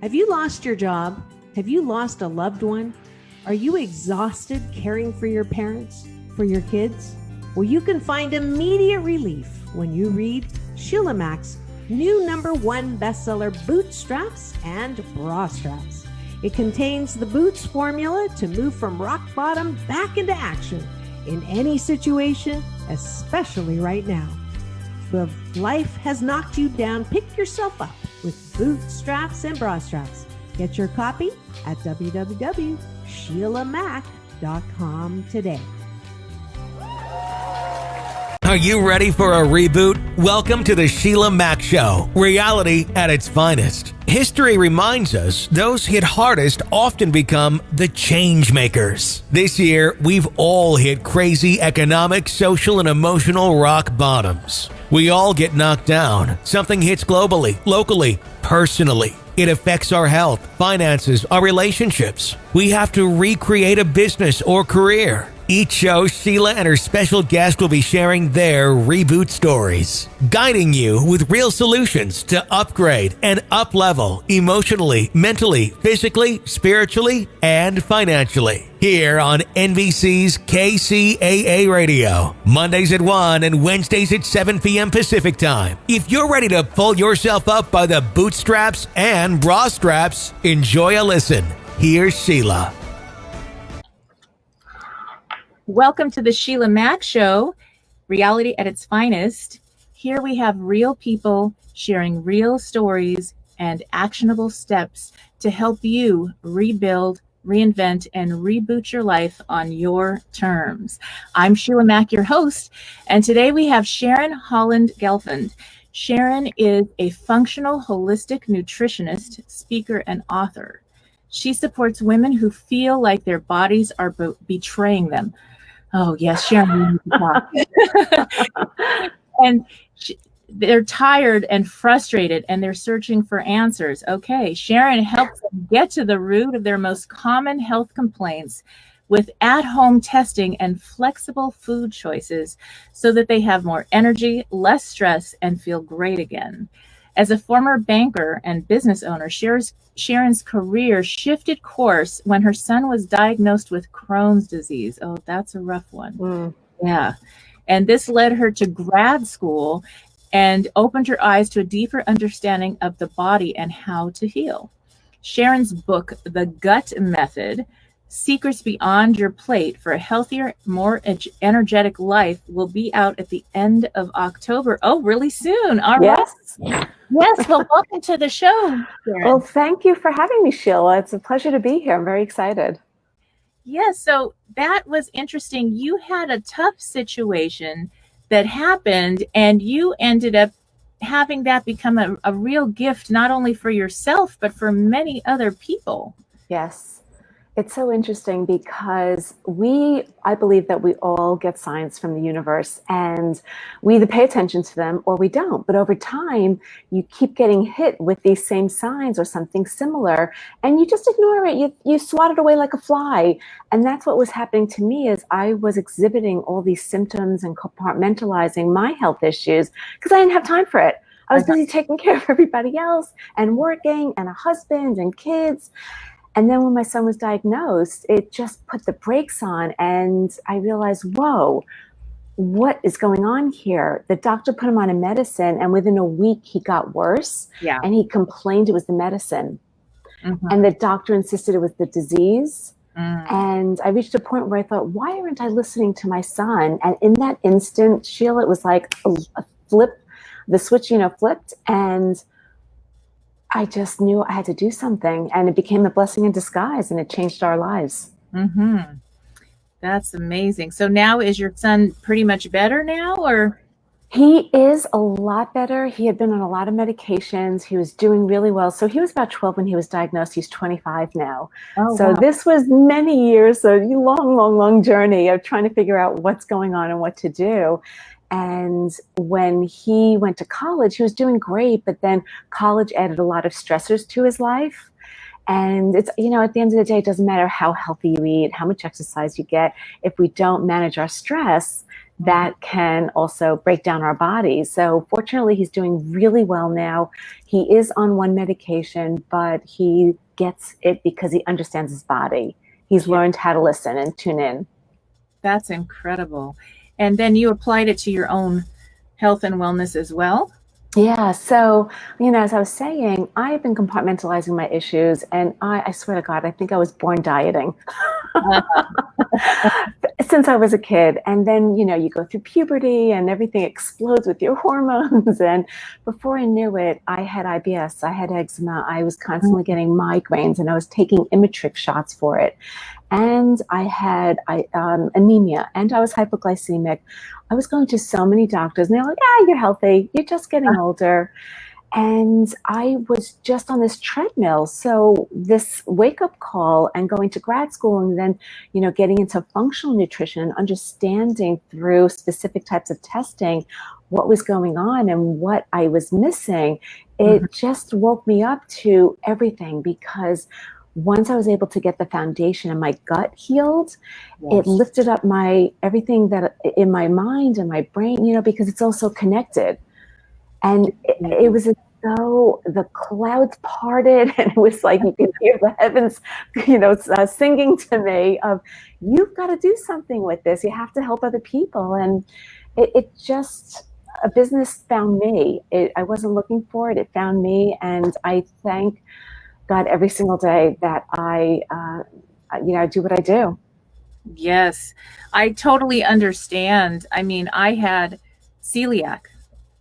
Have you lost your job? Have you lost a loved one? Are you exhausted caring for your parents, for your kids? Well, you can find immediate relief when you read Sheila Mack's new #1 bestseller, Bootstraps and Bra Straps. It contains the Boots formula to move from rock bottom back into action in any situation, especially right now. If life has knocked you down, pick yourself up with Bootstraps and Bra Straps. Get your copy at www.SheilaMack.com today. Are you ready for a reboot? Welcome to the Sheila Mack Show, reality at its finest. History reminds us those hit hardest often become the change makers. This year, we've all hit crazy economic, social, and emotional rock bottoms. We all get knocked down. Something hits globally, locally, personally. It affects our health, finances, our relationships. We have to recreate a business or career. Each show, Sheila and her special guest will be sharing their reboot stories, guiding you with real solutions to upgrade and up-level emotionally, mentally, physically, spiritually, and financially. Here on NBC's Kcaa Radio, Mondays at 1 and Wednesdays at 7 p.m. Pacific Time. If you're ready to pull yourself up by the bootstraps and bra straps, enjoy a listen. Here's Sheila. Welcome to the Sheila Mack Show, reality at its finest. Here we have real people sharing real stories and actionable steps to help you rebuild, reinvent, and reboot your life on your terms. I'm Sheila Mack, your host, and today we have Sharon HOLAND GELFAND. Sharon is a functional holistic nutritionist, speaker, and author. She supports women who feel like their bodies are betraying them. Oh, yes, Sharon. And they're tired and frustrated, and they're searching for answers. Okay, Sharon helps them get to the root of their most common health complaints with at-home testing and flexible food choices so that they have more energy, less stress, and feel great again. As a former banker and business owner, Sharon's career shifted course when her son was diagnosed with Crohn's disease. Oh, that's a rough one. Yeah. And this led her to grad school and opened her eyes to a deeper understanding of the body and how to heal. Sharon's book, The Gut Method, Secrets Beyond Your Plate for a Healthier, More Energetic Life, will be out at the end of October. Oh, really soon. All right. Yes, well, welcome to the show, Sharon. Well, thank you for having me, Sheila. It's a pleasure to be here. I'm very excited. Yes, so that was interesting. You had a tough situation that happened, and you ended up having that become a real gift, not only for yourself, but for many other people. Yes. It's so interesting because I believe that we all get signs from the universe, and we either pay attention to them or we don't. But over time, you keep getting hit with these same signs or something similar, and you just ignore it. You swat it away like a fly. And that's what was happening to me as I was exhibiting all these symptoms and compartmentalizing my health issues because I didn't have time for it. I was busy taking care of everybody else and working and a husband and kids. And then when my son was diagnosed, it just put the brakes on, and I realized, whoa, what is going on here? The doctor put him on a medicine, and within a week he got worse. Yeah. And he complained it was the medicine. And the doctor insisted it was the disease. And I reached a point where I thought, why aren't I listening to my son? And in that instant, Sheila, it was like a flip, the switch, flipped, and I just knew I had to do something, and it became a blessing in disguise, and it changed our lives. That's amazing. So now is your son pretty much better now, or? He is a lot better. He had been on a lot of medications. He was doing really well. So he was about 12 when he was diagnosed. He's 25 now. Oh, so wow. This was many years, a long journey of trying to figure out what's going on and what to do. And when he went to college, he was doing great, but then college added a lot of stressors to his life. And it's, at the end of the day, it doesn't matter how healthy you eat, how much exercise you get. If we don't manage our stress, that can also break down our bodies. So fortunately, he's doing really well now. He is on one medication, but he gets it because he understands his body. He's learned how to listen and tune in. That's incredible. And then you applied it to your own health and wellness as well? Yeah. So, as I was saying, I've been compartmentalizing my issues, and I swear to God, I think I was born dieting since I was a kid. And then, you go through puberty and everything explodes with your hormones. And before I knew it, I had IBS, I had eczema, I was constantly getting migraines, and I was taking Imitrix shots for it. And I had anemia, and I was hypoglycemic. I was going to so many doctors, and they're like, you're healthy. You're just getting older. And I was just on this treadmill. So this wake-up call and going to grad school, and then, getting into functional nutrition and understanding through specific types of testing what was going on and what I was missing, it just woke me up to everything, because once I was able to get the foundation and my gut healed, it lifted up everything that in my mind and my brain, because it's also connected. And it was as though the clouds parted, and it was like you could hear the heavens, singing to me of, you've got to do something with this. You have to help other people. And it just, a business found me. I wasn't looking for it. It found me. And I thank God every single day that I do what I do. Yes, I totally understand. I mean, I had celiac.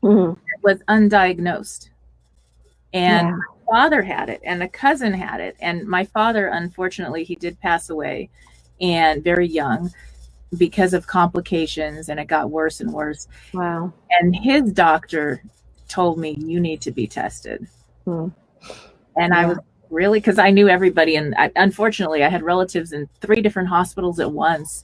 It was undiagnosed, and my father had it, and a cousin had it. And my father, unfortunately, he did pass away, and very young, because of complications, and it got worse and worse. Wow. And his doctor told me, you need to be tested. And I was really, because I knew everybody, and unfortunately I had relatives in 3 different hospitals at once.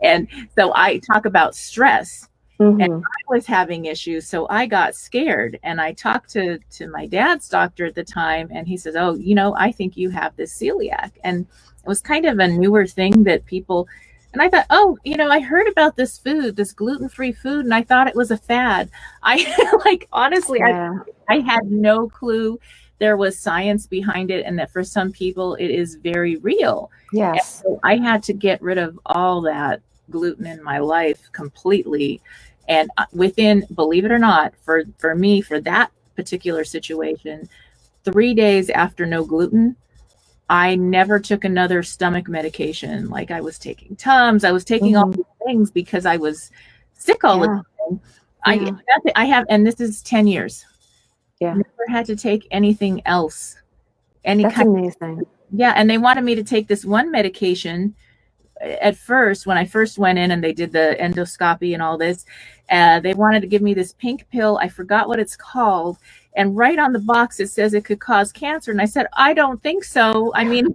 And so I talk about stress, and I was having issues, so I got scared, and I talked to my dad's doctor at the time, and he says, I think you have this celiac. And it was kind of a newer thing that people, and I thought, I heard about this food, this gluten-free food, and I thought it was a fad. Honestly, I had no clue there was science behind it, and that for some people it is very real. Yes. So I had to get rid of all that gluten in my life completely. And within, believe it or not, for me, for that particular situation, 3 days after no gluten, I never took another stomach medication. Like, I was taking Tums, I was taking all these things because I was sick all the time. I have, and this is 10 years. Never had to take anything else. That's amazing. And they wanted me to take this one medication at first, when I first went in and they did the endoscopy and all this. They wanted to give me this pink pill. I forgot what it's called. And right on the box, it says it could cause cancer. And I said, I don't think so. I mean,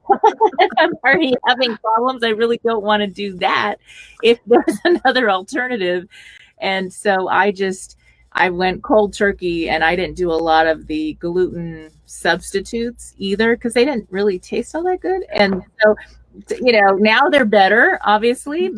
I'm already having problems. I really don't want to do that if there's another alternative. And so I went cold turkey, and I didn't do a lot of the gluten substitutes either, because they didn't really taste all that good. And so, now they're better, obviously,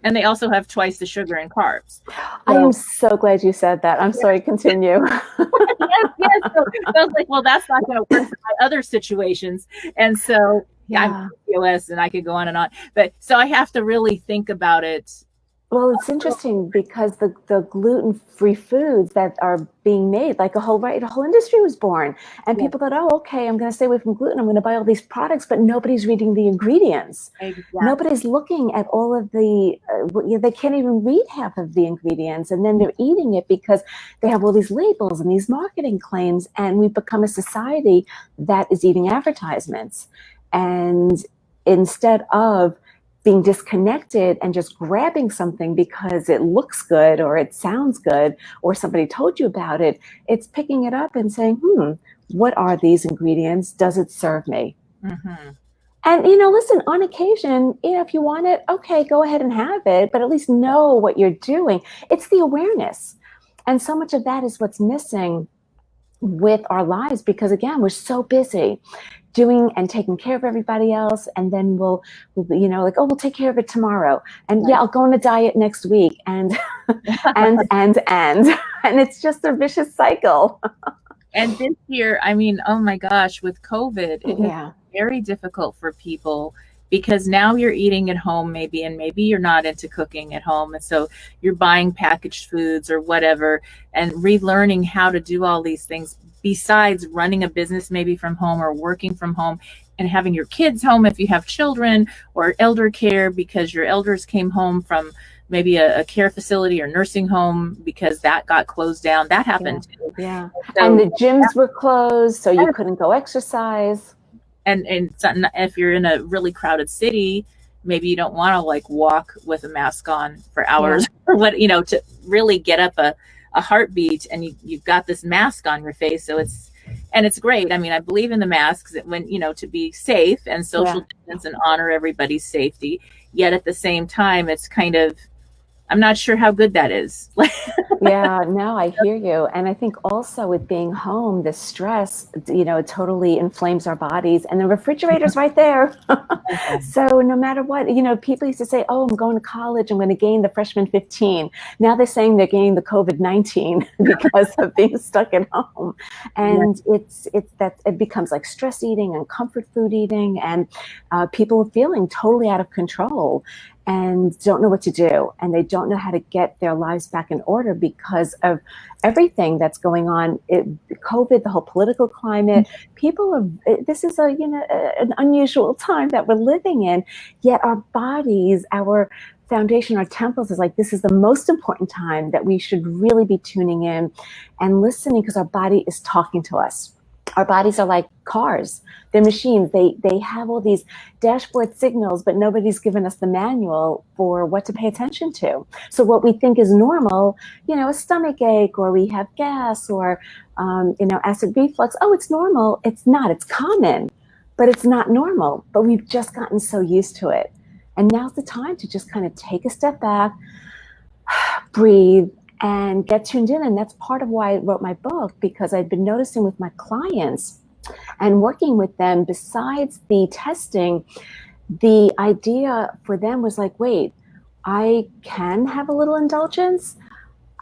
and they also have twice the sugar and carbs. I am so glad you said that. I'm sorry, continue. yes. So I was like, well, that's not going to work for my other situations. And so I'm PCOS, and I could go on and on. But so I have to really think about it. Well, it's interesting because the gluten-free foods that are being made, like a whole industry was born, and people thought, okay, I'm going to stay away from gluten. I'm going to buy all these products, but nobody's reading the ingredients. Exactly. Nobody's looking at all of the, they can't even read half of the ingredients, and then they're eating it because they have all these labels and these marketing claims, and we've become a society that is eating advertisements. And instead of being disconnected and just grabbing something because it looks good or it sounds good or somebody told you about it, it's picking it up and saying, what are these ingredients? Does it serve me? And, listen, on occasion, if you want it, okay, go ahead and have it, but at least know what you're doing. It's the awareness. And so much of that is what's missing with our lives, because again, we're so busy doing and taking care of everybody else, and then we'll like, oh, we'll take care of it tomorrow, and yeah, I'll go on a diet next week, and and it's just a vicious cycle. And this year, I mean, oh my gosh, with COVID, it Yeah. is very difficult for people, because now you're eating at home maybe, and maybe you're not into cooking at home. And so you're buying packaged foods or whatever, and relearning how to do all these things besides running a business maybe from home, or working from home, and having your kids home if you have children, or elder care because your elders came home from maybe a care facility or nursing home because that got closed down. That happened too. Yeah. So, and the gyms were closed, so you couldn't go exercise. And if you're in a really crowded city, maybe you don't want to like walk with a mask on for hours or what, to really get up a heartbeat, and you've got this mask on your face. So it's great. I mean, I believe in the masks when, to be safe and social distance and honor everybody's safety. Yet at the same time, it's kind of, I'm not sure how good that is. Yeah, no, I hear you. And I think also with being home, the stress, it totally inflames our bodies, and the refrigerator's right there. So no matter what, people used to say, oh, I'm going to college, I'm going to gain the freshman 15. Now they're saying they're gaining the COVID-19 because of being stuck at home. And it becomes like stress eating and comfort food eating, and people are feeling totally out of control and don't know what to do, and they don't know how to get their lives back in order because of everything that's going on. COVID, the whole political climate, this is an unusual time that we're living in, yet our bodies, our foundation, our temples is like, this is the most important time that we should really be tuning in and listening, because our body is talking to us. Our bodies are like cars. They're machines. They have all these dashboard signals, but nobody's given us the manual for what to pay attention to. So what we think is normal, a stomach ache, or we have gas, or, acid reflux. Oh, it's normal. It's not. It's common, but it's not normal. But we've just gotten so used to it. And now's the time to just kind of take a step back, breathe, and get tuned in. And that's part of why I wrote my book, because I'd been noticing with my clients and working with them, besides the testing, the idea for them was like, wait, I can have a little indulgence.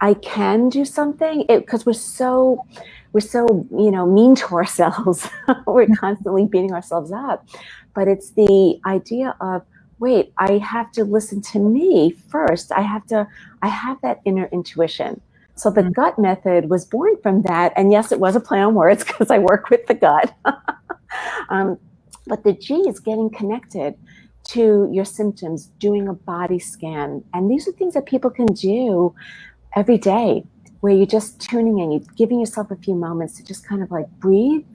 I can do something, because we're so mean to ourselves. We're constantly beating ourselves up. But it's the idea of, wait, I have to listen to me first. I have that inner intuition. So the gut method was born from that. And yes, it was a play on words because I work with the gut. But the G is getting connected to your symptoms, doing a body scan. And these are things that people can do every day, where you're just tuning in, you're giving yourself a few moments to just kind of like breathe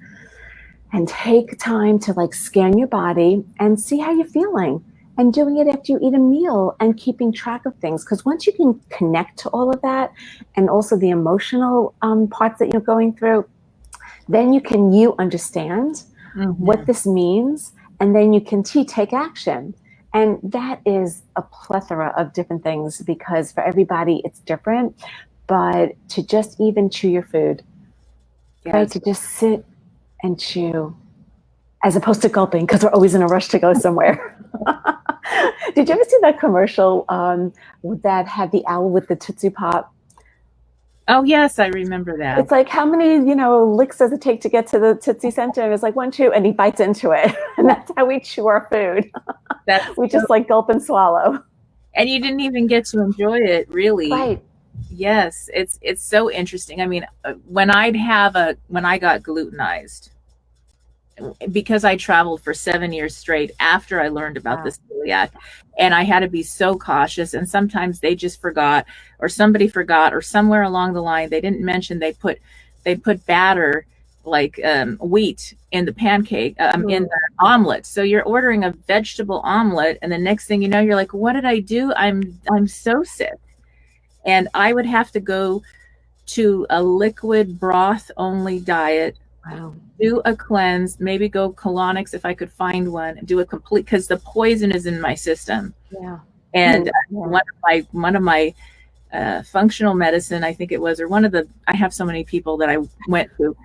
and take time to like scan your body and see how you're feeling. And doing it after you eat a meal, and keeping track of things. Because once you can connect to all of that, and also the emotional parts that you're going through, then you understand what this means, and then you can take action. And that is a plethora of different things, because for everybody it's different. But to just even chew your food, right? To just sit and chew, as opposed to gulping, because we're always in a rush to go somewhere. Did you ever see that commercial that had the owl with the Tootsie Pop? Oh, yes, I remember that. It's like, how many, licks does it take to get to the Tootsie Center? And it's like 1, 2, and he bites into it. And that's how we chew our food. We just like gulp and swallow. And you didn't even get to enjoy it, really. Right. Yes, it's so interesting. I mean, when I got glutenized, because I traveled for 7 years straight after I learned about this celiac, and I had to be so cautious, and sometimes they just forgot, or somebody forgot, or somewhere along the line they didn't mention they put batter, like wheat, in the pancake, in the omelet. So you're ordering a vegetable omelet, and the next thing you know, you're like, what did I do? I'm so sick. And I would have to go to a liquid broth only diet. Wow. Do a cleanse, maybe go colonics if I could find one, and do a complete, because the poison is in my system. Yeah. And one of my functional medicine, I think it was, or one of the, I have so many people that I went to,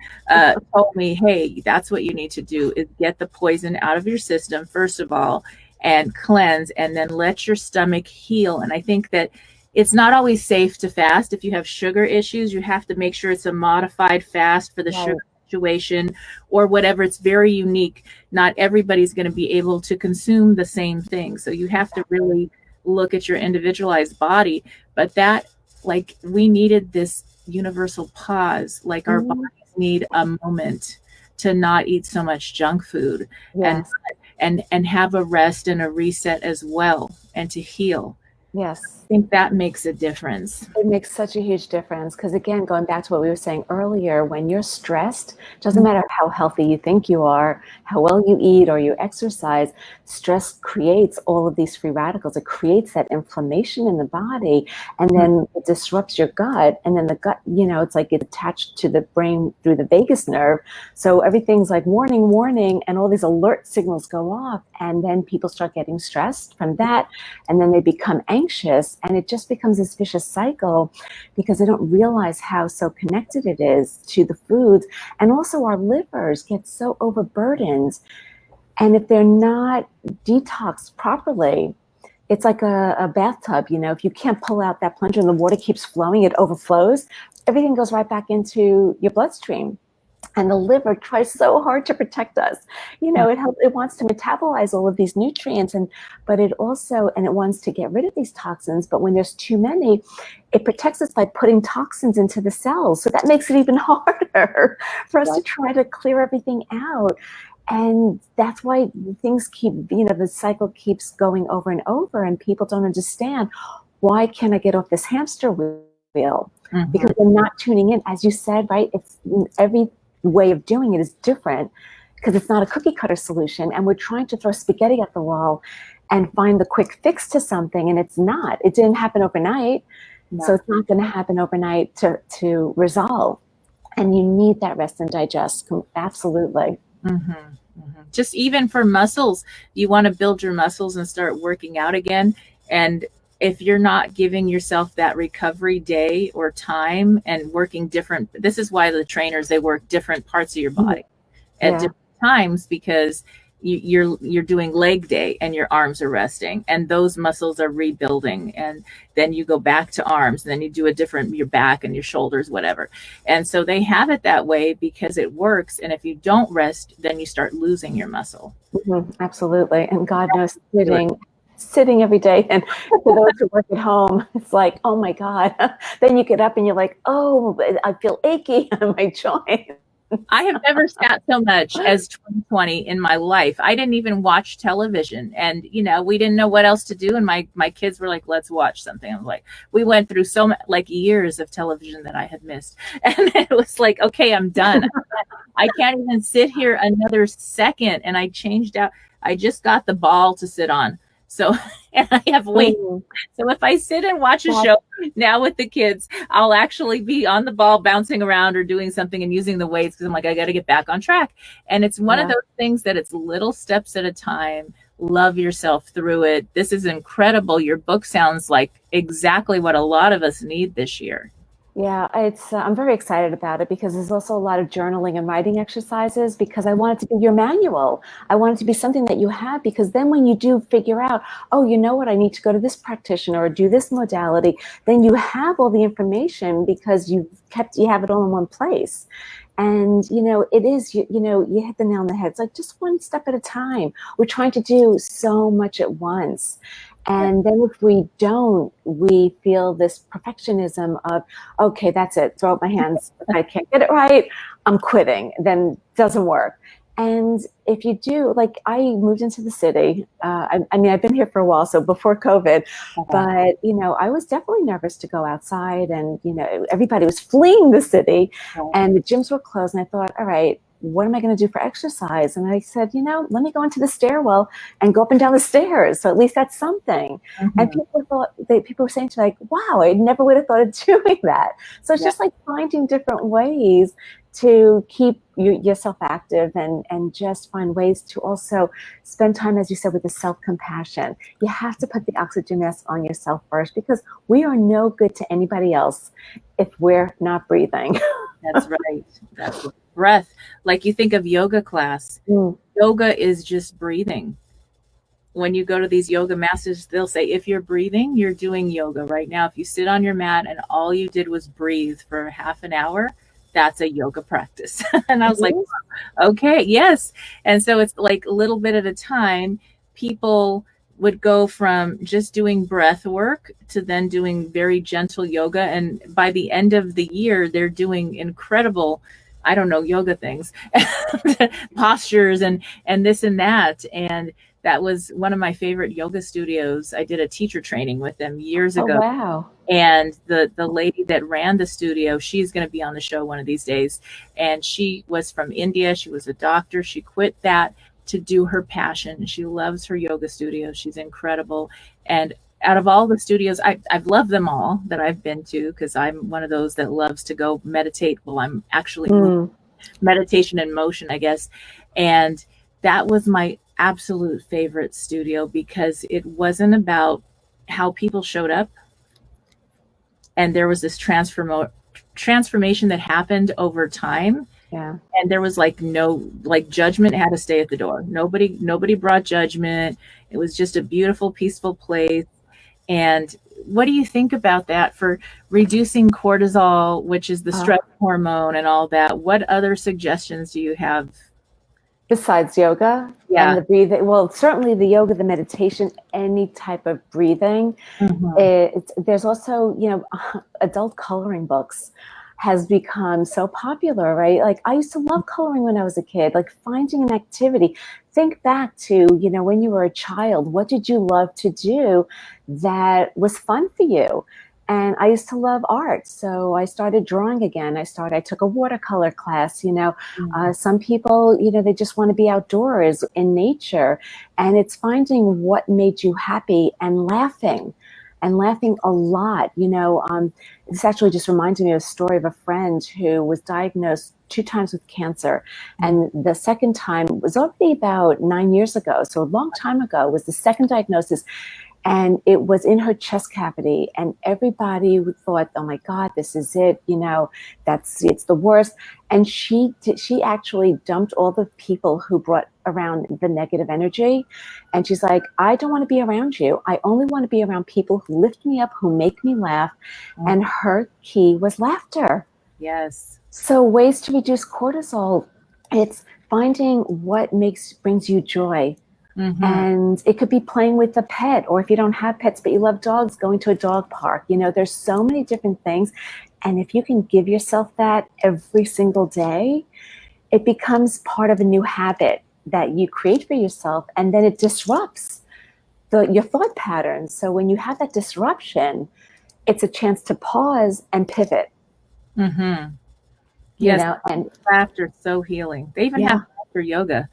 told me, hey, that's what you need to do, is get the poison out of your system, first of all, and cleanse, and then let your stomach heal. And I think that it's not always safe to fast. If you have sugar issues, you have to make sure it's a modified fast for the sugar situation or whatever. It's very unique. Not everybody's going to be able to consume the same thing. So you have to really look at your individualized body. But that, like, we needed this universal pause, like our bodies need a moment to not eat so much junk food and have a rest and a reset as well, and to heal. Yes. I think that makes a difference. It makes such a huge difference because, again, going back to what we were saying earlier, when you're stressed, doesn't matter how healthy you think you are, how well you eat or you exercise, stress creates all of these free radicals. It creates that inflammation in the body, and then it disrupts your gut. And then the gut, it's like it's attached to the brain through the vagus nerve. So everything's like warning, warning, and all these alert signals go off. And then people start getting stressed from that, and then they become anxious. And it just becomes this vicious cycle because they don't realize how so connected it is to the foods. And also our livers get so overburdened. And if they're not detoxed properly, it's like a bathtub, if you can't pull out that plunger and the water keeps flowing, it overflows, everything goes right back into your bloodstream. And the liver tries so hard to protect us. It wants to metabolize all of these nutrients, but it also, and it wants to get rid of these toxins. But when there's too many, it protects us by putting toxins into the cells. So that makes it even harder for us to try to clear everything out. And that's why things keep, the cycle keeps going over and over, and people don't understand, why can't I get off this hamster wheel? Because they're not tuning in. As you said, right? It's every way of doing it is different because it's not a cookie cutter solution, and we're trying to throw spaghetti at the wall and find the quick fix to something, and it's not. It didn't happen overnight, so it's not going to happen overnight to resolve. And you need that rest and digest. Absolutely. Just even for muscles, you want to build your muscles and start working out again, and if you're not giving yourself that recovery day or time and working different, this is why the trainers, they work different parts of your body at different times, because you're doing leg day and your arms are resting and those muscles are rebuilding, and then you go back to arms, and then you do a different, your back and your shoulders, whatever. And so they have it that way because it works. And if you don't rest, then you start losing your muscle. Absolutely. And God knows, sitting every day, and for those who work at home, it's like, oh my God. Then you get up and you're like, oh, I feel achy on my joint. I have never sat so much as 2020 in my life. I didn't even watch television, and we didn't know what else to do. And my kids were like, let's watch something. I was like, we went through so much, like years of television that I had missed. And it was like, okay, I'm done. I can't even sit here another second. And I changed out. I just got the ball to sit on. So, and I have weight. So if I sit and watch a show now with the kids, I'll actually be on the ball, bouncing around or doing something and using the weights, because I'm like, I got to get back on track. And it's one of those things that it's little steps at a time. Love yourself through it. This is incredible. Your book sounds like exactly what a lot of us need this year. Yeah, I'm very excited about it because there's also a lot of journaling and writing exercises, because I want it to be your manual. I want it to be something that you have, because then when you do figure out, oh, you know what, I need to go to this practitioner or do this modality, then you have all the information because you have it all in one place. And, it is, you hit the nail on the head. It's like just one step at a time. We're trying to do so much at once. And then if we don't, we feel this perfectionism of, okay, that's it, throw up my hands. If I can't get it right, I'm quitting. Then it doesn't work. And if you do, like, I moved into the city. I mean, I've been here for a while, so before COVID, but, I was definitely nervous to go outside, and, everybody was fleeing the city and the gyms were closed. And I thought, all right, what am I going to do for exercise? And I said, let me go into the stairwell and go up and down the stairs. So at least that's something. And people were saying to me, like, wow, I never would have thought of doing that. So it's just like finding different ways to keep yourself active and just find ways to also spend time, as you said, with the self-compassion. You have to put the oxygen mask on yourself first, because we are no good to anybody else if we're not breathing. That's right. That's right. Breath. Like you think of yoga class. Yoga is just breathing. When you go to these yoga masters, they'll say, if you're breathing, you're doing yoga right now. If you sit on your mat and all you did was breathe for half an hour, that's a yoga practice. And I was like, okay, yes. And so it's like a little bit at a time, people would go from just doing breath work to then doing very gentle yoga. And by the end of the year, they're doing incredible, I don't know, yoga things, postures and this and that. And that was one of my favorite yoga studios. I did a teacher training with them years ago. Oh, wow. And the lady that ran the studio, she's going to be on the show one of these days. And she was from India. She was a doctor. She quit that to do her passion. She loves her yoga studio. She's incredible. And out of all the studios, I've loved them all that I've been to, because I'm one of those that loves to go meditate while I'm actually meditation in motion, I guess. And that was my absolute favorite studio, because it wasn't about how people showed up. And there was this transformation that happened over time. Yeah. And there was no judgment had to stay at the door. Nobody brought judgment. It was just a beautiful, peaceful place. And what do you think about that for reducing cortisol, which is the stress hormone and all that? What other suggestions do you have? Besides yoga and the breathing, well, certainly the yoga, the meditation, any type of breathing. There's also, adult coloring books has become so popular, right? Like I used to love coloring when I was a kid, like finding an activity. Think back to, when you were a child, what did you love to do that was fun for you? And I used to love art. So I started drawing again. I took a watercolor class, some people, they just want to be outdoors in nature, and it's finding what made you happy and laughing a lot. This actually just reminded me of a story of a friend who was diagnosed 2 times with cancer. And the second time was already about 9 years ago. So a long time ago was the second diagnosis. And it was in her chest cavity, and everybody thought, "Oh my God, this is it! It's the worst." And she actually dumped all the people who brought around the negative energy, and she's like, "I don't want to be around you. I only want to be around people who lift me up, who make me laugh." And her key was laughter. Yes. So ways to reduce cortisol, it's finding what brings you joy. And it could be playing with a pet, or if you don't have pets but you love dogs, going to a dog park. There's so many different things. And if you can give yourself that every single day, it becomes part of a new habit that you create for yourself, and then it disrupts your thought patterns. So when you have that disruption, it's a chance to pause and pivot. Yes, and laughter is so healing. They even have laughter yoga.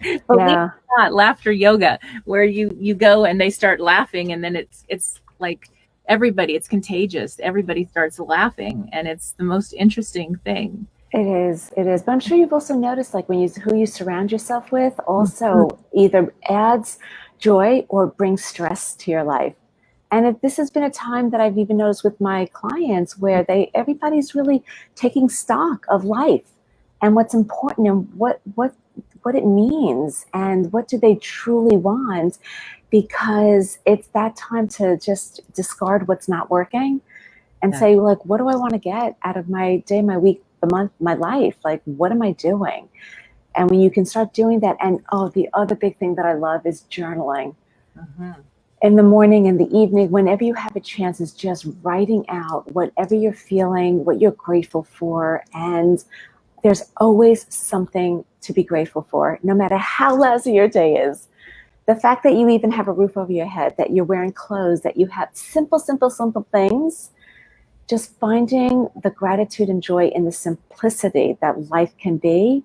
Believe it or not, laughter yoga, where you go and they start laughing, and then it's like it's contagious. Everybody starts laughing, and it's the most interesting thing. It is. But I'm sure you've also noticed, like who you surround yourself with also either adds joy or brings stress to your life. And this has been a time that I've even noticed with my clients, where everybody's really taking stock of life and what's important and what it means and what do they truly want, because it's that time to just discard what's not working and say, like, what do I want to get out of my day, my week, the month, my life? Like, what am I doing? And when you can start doing that, and the other big thing that I love is journaling. In the morning, in the evening, whenever you have a chance, is just writing out whatever you're feeling, what you're grateful for. And there's always something to be grateful for, no matter how lousy your day is. The fact that you even have a roof over your head, that you're wearing clothes, that you have simple things, just finding the gratitude and joy in the simplicity that life can be,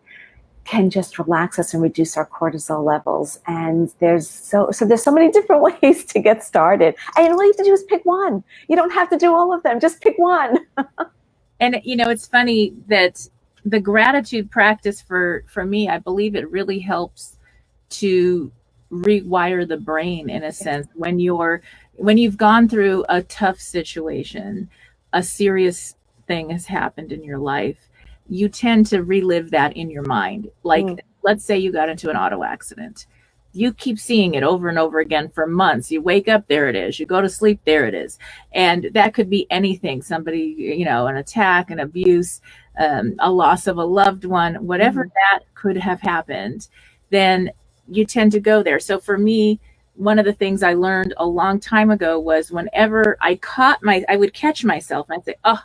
can just relax us and reduce our cortisol levels. And there's so many different ways to get started. And all you have to do is pick one. You don't have to do all of them. Just pick one. And, you know, it's funny that the gratitude practice for me, I believe it really helps to rewire the brain in a sense when you've gone through a tough situation, a serious thing has happened in your life, you tend to relive that in your mind. Like, let's say you got into an auto accident. You keep seeing it over and over again for months. You wake up, there it is. You go to sleep, there it is. And that could be anything. Somebody, you know, an attack, an abuse, a loss of a loved one, whatever that could have happened, then you tend to go there. So for me, one of the things I learned a long time ago was whenever I would catch myself and I'd say, oh,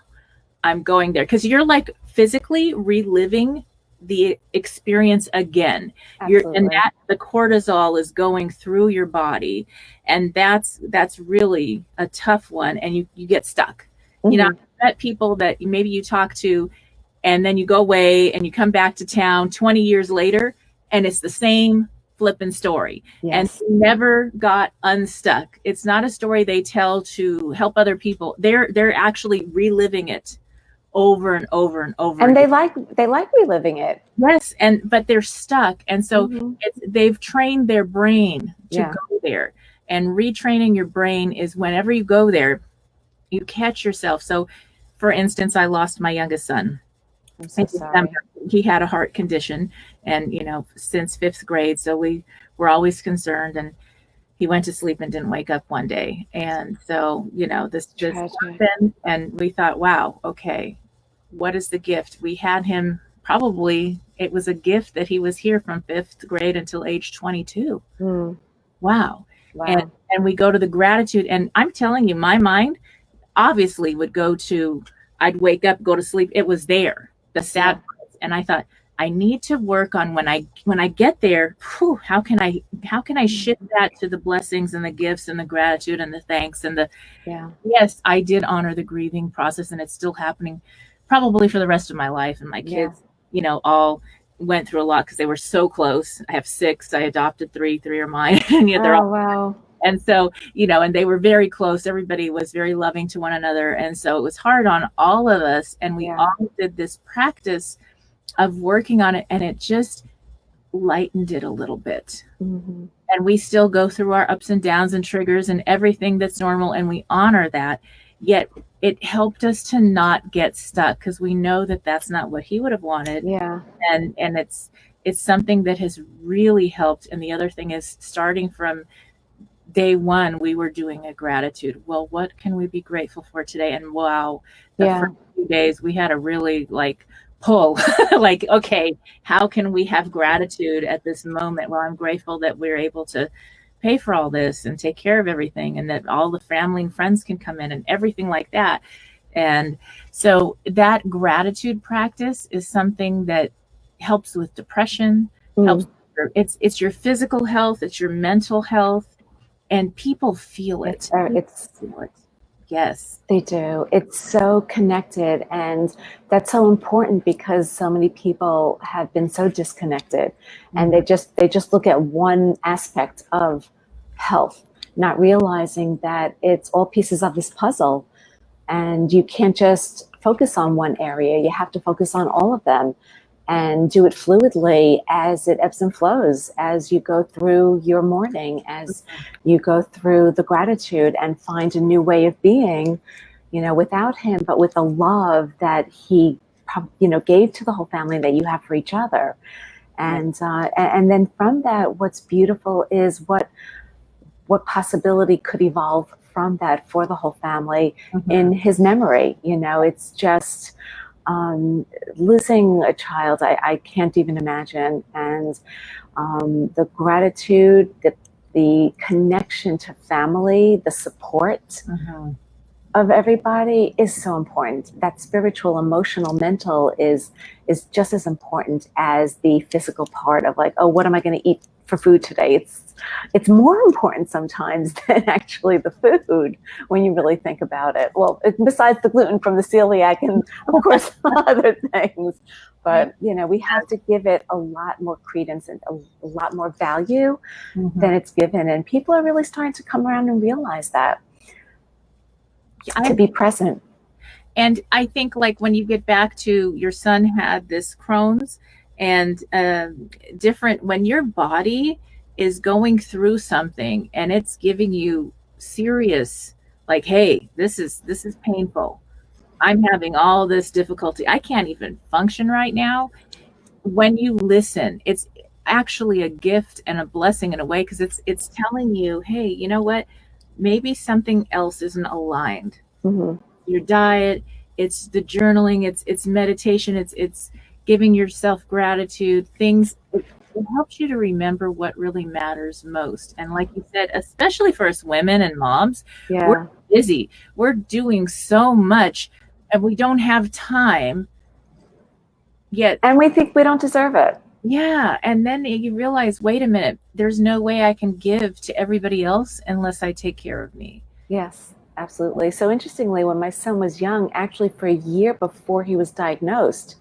I'm going there. Because you're like physically reliving the experience again. And that the cortisol is going through your body, and that's really a tough one, and you get stuck. You know, I've met people that maybe you talk to and then you go away and you come back to town 20 years later and it's the same flipping story. And never got unstuck. It's not a story they tell to help other people. They're actually reliving it over and over and over. And they like reliving it. Yes, but they're stuck. And so they've trained their brain to go there. And retraining your brain is whenever you go there, you catch yourself. So for instance, I lost my youngest son. I'm so sorry. He had a heart condition, and, you know, since 5th grade. So we were always concerned, and he went to sleep and didn't wake up one day. And so, you know, this just happened, and we thought, wow, okay, what is the gift? We had him it was a gift that he was here from 5th grade until age 22. Wow. And we go to the gratitude, and I'm telling you, my mind obviously would go to, I'd wake up, go to sleep. It was there, the sad parts. And I thought, I need to work on when I get there, how can I shift that to the blessings and the gifts and the gratitude and the thanks and the, yes, I did honor the grieving process, and it's still happening probably for the rest of my life. And my kids, you know, all went through a lot because they were so close. I have 6, I adopted 3 are mine. And they're all, wow. And so, you know, and they were very close. Everybody was very loving to one another. And so it was hard on all of us. And we all did this practice of working on it, and it just lightened it a little bit. And we still go through our ups and downs and triggers and everything that's normal, and we honor that. Yet it helped us to not get stuck, because we know that that's not what he would have wanted. And it's something that has really helped. And the other thing is, starting from day one, we were doing a gratitude. Well, what can we be grateful for today? And wow, the first few days we had a really pull, okay, how can we have gratitude at this moment? Well, I'm grateful that we're able to pay for all this and take care of everything, and that all the family and friends can come in and everything like that. And so that gratitude practice is something that helps with depression, helps. It's your physical health, it's your mental health, and people feel it. Yes, they do. It's so connected, and that's so important, because so many people have been so disconnected, and they just look at one aspect of health, not realizing that it's all pieces of this puzzle, and you can't just focus on one area. You have to focus on all of them and do it fluidly as it ebbs and flows, as you go through your morning, as you go through the gratitude and find a new way of being, you know, without him, but with the love that he, you know, gave to the whole family, that you have for each other. And then from that, what's beautiful is what possibility could evolve from that for the whole family in his memory. You know, it's just, losing a child, I can't even imagine. And the gratitude, the connection to family, the support of everybody is so important. That spiritual, emotional, mental is just as important as the physical part of oh, what am I going to eat for food today? It's more important sometimes than actually the food when you really think about it. Well, besides the gluten from the celiac and of course other things, but you know, we have to give it a lot more credence and a lot more value than it's given. And people are really starting to come around and realize that, to be present. And I think like when you get back to your son had this Crohn's and different, when your body is going through something and it's giving you serious, like, hey, this is painful. I'm having all this difficulty. I can't even function right now. When you listen, it's actually a gift and a blessing in a way, because it's telling you, hey, you know what? Maybe something else isn't aligned. Mm-hmm. Your diet, it's the journaling, it's meditation, it's giving yourself gratitude, things. It helps you to remember what really matters most. And like you said, especially for us women and moms, Yeah. we're busy. We're doing so much and we don't have time yet. And we think we don't deserve it. Yeah. And then you realize, wait a minute, there's no way I can give to everybody else unless I take care of me. Yes, absolutely. So interestingly, when my son was young, actually for a year before he was diagnosed,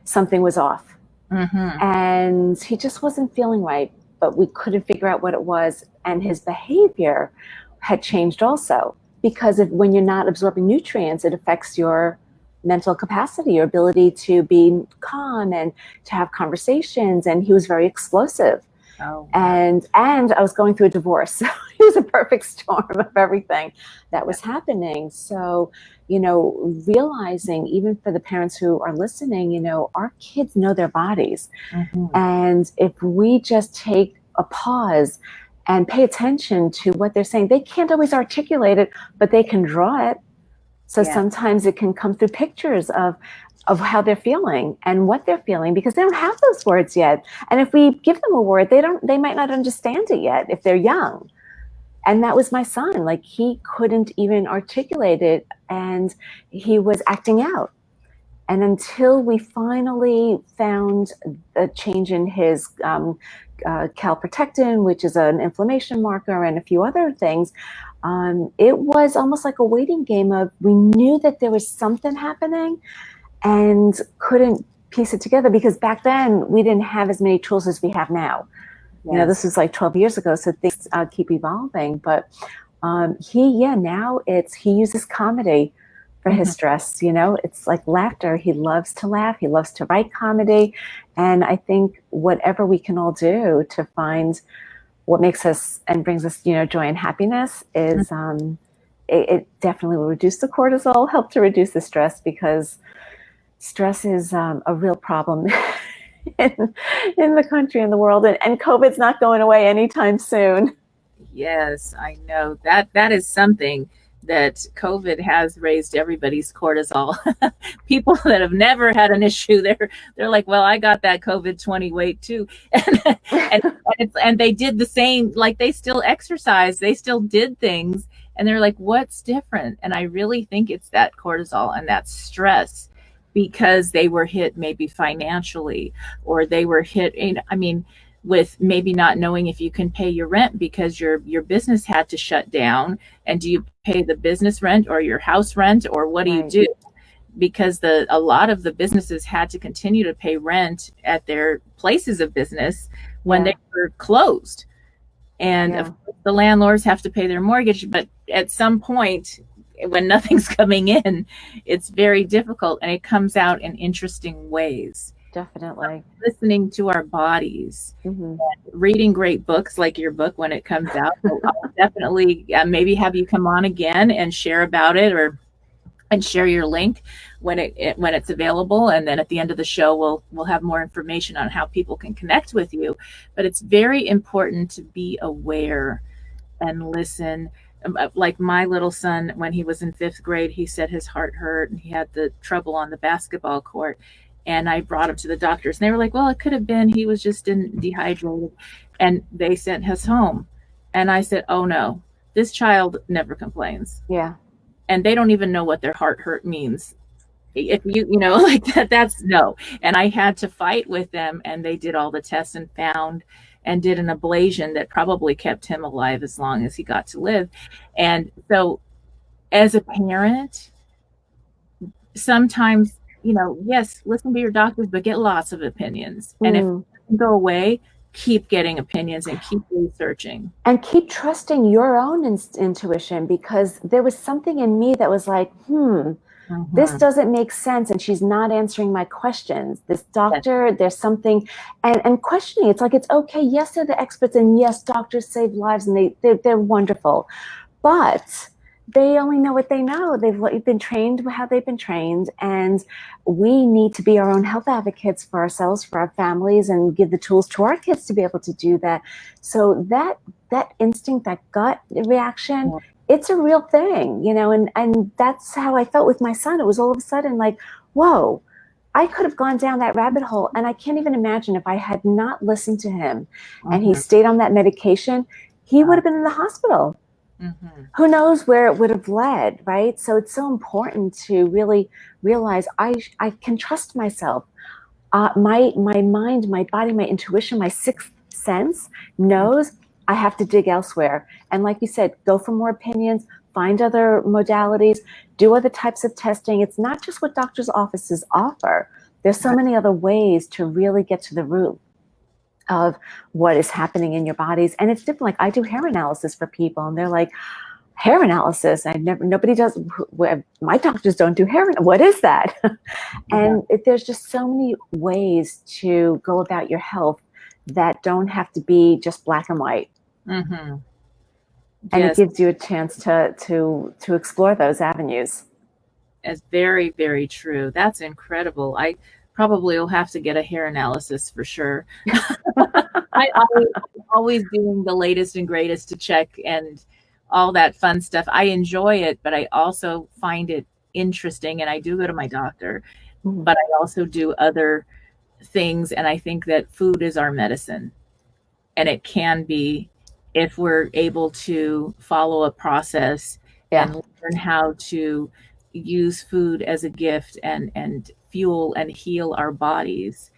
something was off. Mm-hmm. And he just wasn't feeling right, but we couldn't figure out what it was. And his behavior had changed also, because when you're not absorbing nutrients, it affects your mental capacity, your ability to be calm and to have conversations. And he was very explosive. Oh. And I was going through a divorce. So it was a perfect storm of everything that was happening. So, realizing, even for the parents who are listening, our kids know their bodies. Mm-hmm. And if we just take a pause and pay attention to what they're saying, they can't always articulate it, but they can draw it. So sometimes it can come through pictures of how they're feeling and what they're feeling, because they don't have those words yet. And if we give them a word, they might not understand it yet if they're young. And that was my son. Like, he couldn't even articulate it and he was acting out. And until we finally found a change in his calprotectin, which is an inflammation marker, and a few other things, it was almost like a waiting game of, we knew that there was something happening and couldn't piece it together, because back then we didn't have as many tools as we have now. Yes. This was like 12 years ago, so things keep evolving. But now he uses comedy for his stress. It's like laughter. He loves to laugh. He loves to write comedy. And I think whatever we can all do to find what makes us and brings us, joy and happiness is, it definitely will reduce the cortisol, help to reduce the stress, because stress is a real problem in the country and the world, and COVID's not going away anytime soon. Yes, I know that is something that COVID has raised everybody's cortisol. People that have never had an issue, they're like, well, I got that COVID-20 weight too, and they did the same. Like, they still exercise, they still did things, and they're like, what's different? And I really think it's that cortisol and that stress, because they were hit maybe financially, or they were hit, with maybe not knowing if you can pay your rent because your business had to shut down. And do you pay the business rent or your house rent, or what do you do? Because a lot of the businesses had to continue to pay rent at their places of business when they were closed. And of course, the landlords have to pay their mortgage, but at some point, when nothing's coming in, it's very difficult, and it comes out in interesting ways. Definitely. Listening to our bodies, reading great books like your book when it comes out. I'll definitely maybe have you come on again and share about it, and share your link when it's available. And then at the end of the show, we'll have more information on how people can connect with you. But it's very important to be aware and listen. Like my little son, when he was in 5th grade, he said his heart hurt and he had the trouble on the basketball court. And I brought him to the doctors, and they were like, well, it could have been he was just dehydrated. And they sent us home. And I said, oh no, this child never complains. Yeah. And they don't even know what their heart hurt means. If like that's no. And I had to fight with them, and they did all the tests and found and did an ablation that probably kept him alive as long as he got to live. And so as a parent, sometimes, yes, listen to your doctors, but get lots of opinions. And if you go away, keep getting opinions and keep researching. And keep trusting your own intuition, because there was something in me that was like, This doesn't make sense, and she's not answering my questions. This doctor, there's something, and questioning. It's like, it's okay. Yes, they're the experts, and yes, doctors save lives, and they're wonderful, but they only know what they know. They've been trained how they've been trained, and we need to be our own health advocates for ourselves, for our families, and give the tools to our kids to be able to do that. So that instinct, that gut reaction, it's a real thing, you know, and that's how I felt with my son. It was all of a sudden like, whoa, I could have gone down that rabbit hole. And I can't even imagine if I had not listened to him and he stayed on that medication, he would have been in the hospital. Who knows where it would have led, right? So it's so important to really realize I can trust myself. My mind, my body, my intuition, my sixth sense knows I have to dig elsewhere. And like you said, go for more opinions, find other modalities, do other types of testing. It's not just what doctors' offices offer. There's so many other ways to really get to the root of what is happening in your bodies. And it's different. Like, I do hair analysis for people, and they're like, hair analysis? Nobody does. My doctors don't do hair. What is that? And there's just so many ways to go about your health that don't have to be just black and white. And it gives you a chance to explore those avenues. That's very, very true. That's incredible. I probably will have to get a hair analysis for sure. I'm always doing the latest and greatest to check and all that fun stuff. I enjoy it, but I also find it interesting, and I do go to my doctor, but I also do other things. And I think that food is our medicine, and it can be, if we're able to follow a process and learn how to use food as a gift and fuel and heal our bodies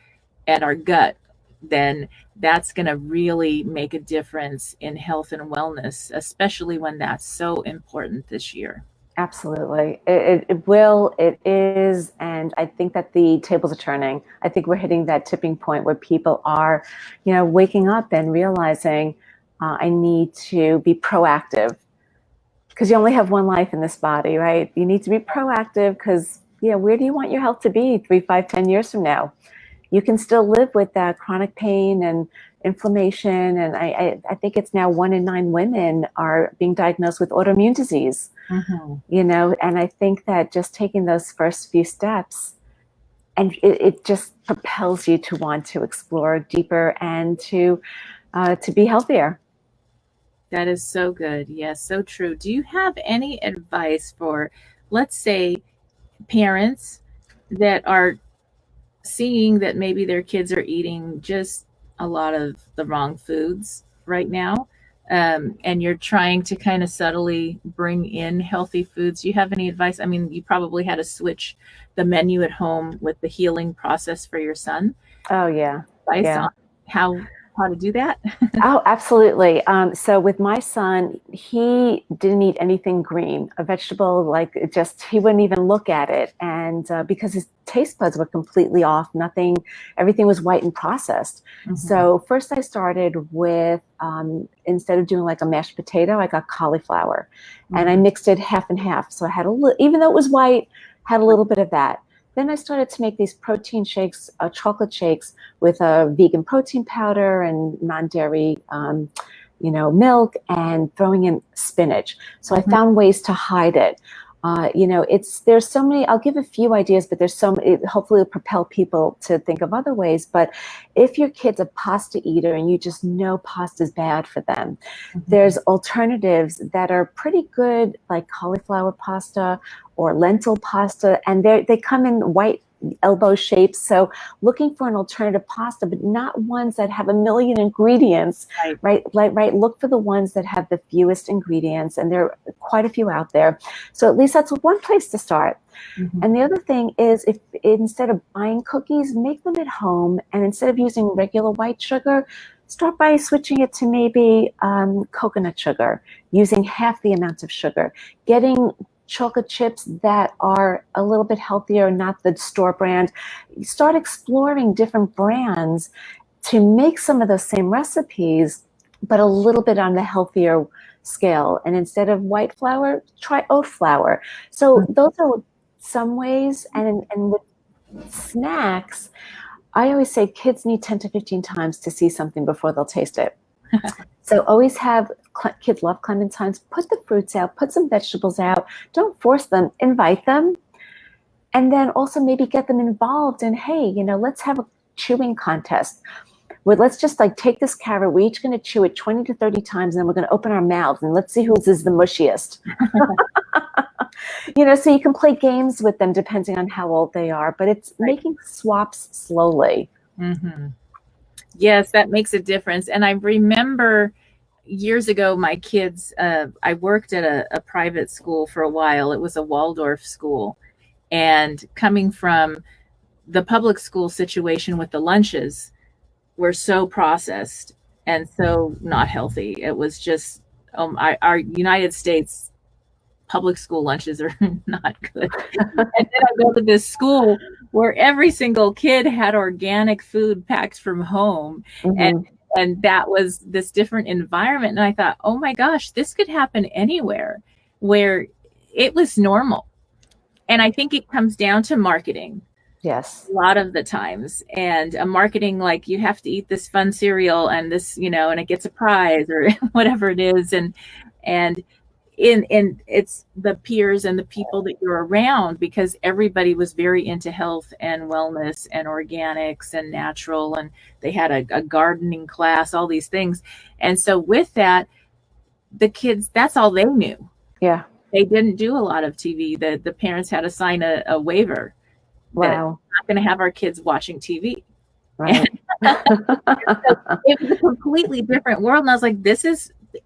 and our gut, then that's going to really make a difference in health and wellness, especially when that's so important this year. Absolutely. It will, it is. And I think that the tables are turning. I think we're hitting that tipping point where people are, waking up and realizing I need to be proactive, because you only have one life in this body, right? You need to be proactive because, where do you want your health to be 3, 5, 10 years from now? You can still live with that chronic pain and inflammation. And I think it's now 1 in 9 women are being diagnosed with autoimmune disease, and I think that just taking those first few steps, and it just propels you to want to explore deeper and to be healthier. That is so good. Yes, so true. Do you have any advice for, let's say, parents that are seeing that maybe their kids are eating just a lot of the wrong foods right now, and you're trying to kind of subtly bring in healthy foods? Do you have any advice? I mean, you probably had to switch the menu at home with the healing process for your son. Oh, yeah. Advice on how to do that? Oh, absolutely. So with my son, he didn't eat anything green, a vegetable, he wouldn't even look at it. And because his taste buds were completely off, everything was white and processed. So first I started with, instead of doing like a mashed potato, I got cauliflower and I mixed it half and half. So I had even though it was white, had a little bit of that. Then I started to make these protein shakes, chocolate shakes with a vegan protein powder and non-dairy, milk, and throwing in spinach. So I found ways to hide it. There's so many. I'll give a few ideas, but there's hopefully it'll propel people to think of other ways. But if your kid's a pasta eater and you just know pasta is bad for them, there's alternatives that are pretty good, like cauliflower pasta or lentil pasta, and they come in white elbow shapes. So looking for an alternative pasta, but not ones that have a million ingredients, right? Look for the ones that have the fewest ingredients, and there are quite a few out there. So at least that's one place to start. And the other thing is, if instead of buying cookies, make them at home, and instead of using regular white sugar, start by switching it to maybe coconut sugar, using half the amount of sugar, getting chocolate chips that are a little bit healthier, not the store brand. Start exploring different brands to make some of those same recipes, but a little bit on the healthier scale. And instead of white flour, try oat flour. So those are some ways. And with snacks, I always say kids need 10 to 15 times to see something before they'll taste it. So always have, kids love clementines, put the fruits out, put some vegetables out, don't force them, invite them. And then also maybe get them involved in, hey, let's have a chewing contest. Well, let's just take this carrot, we're each going to chew it 20 to 30 times, and then we're going to open our mouths and let's see whose is the mushiest. So you can play games with them depending on how old they are, but it's making swaps slowly. Mm-hmm. Yes, that makes a difference. And I remember years ago, my kids, I worked at a private school for a while. It was a Waldorf school. And coming from the public school situation with the lunches were so processed and so not healthy. It was just, our United States public school lunches are not good. And then I go to this school where every single kid had organic food packed from home. Mm-hmm. And that was this different environment. And I thought, oh my gosh, this could happen anywhere where it was normal. And I think it comes down to marketing. Yes. A lot of the times. And marketing, like you have to eat this fun cereal and this, and it gets a prize or whatever it is. And in it's the peers and the people that you're around, because everybody was very into health and wellness and organics and natural, and they had a gardening class, all these things. And so with that, the kids, that's all they knew. Yeah. They didn't do a lot of TV. The parents had to sign a waiver. Wow. That we're not going to have our kids watching TV. Right. It was a completely different world. And I was like,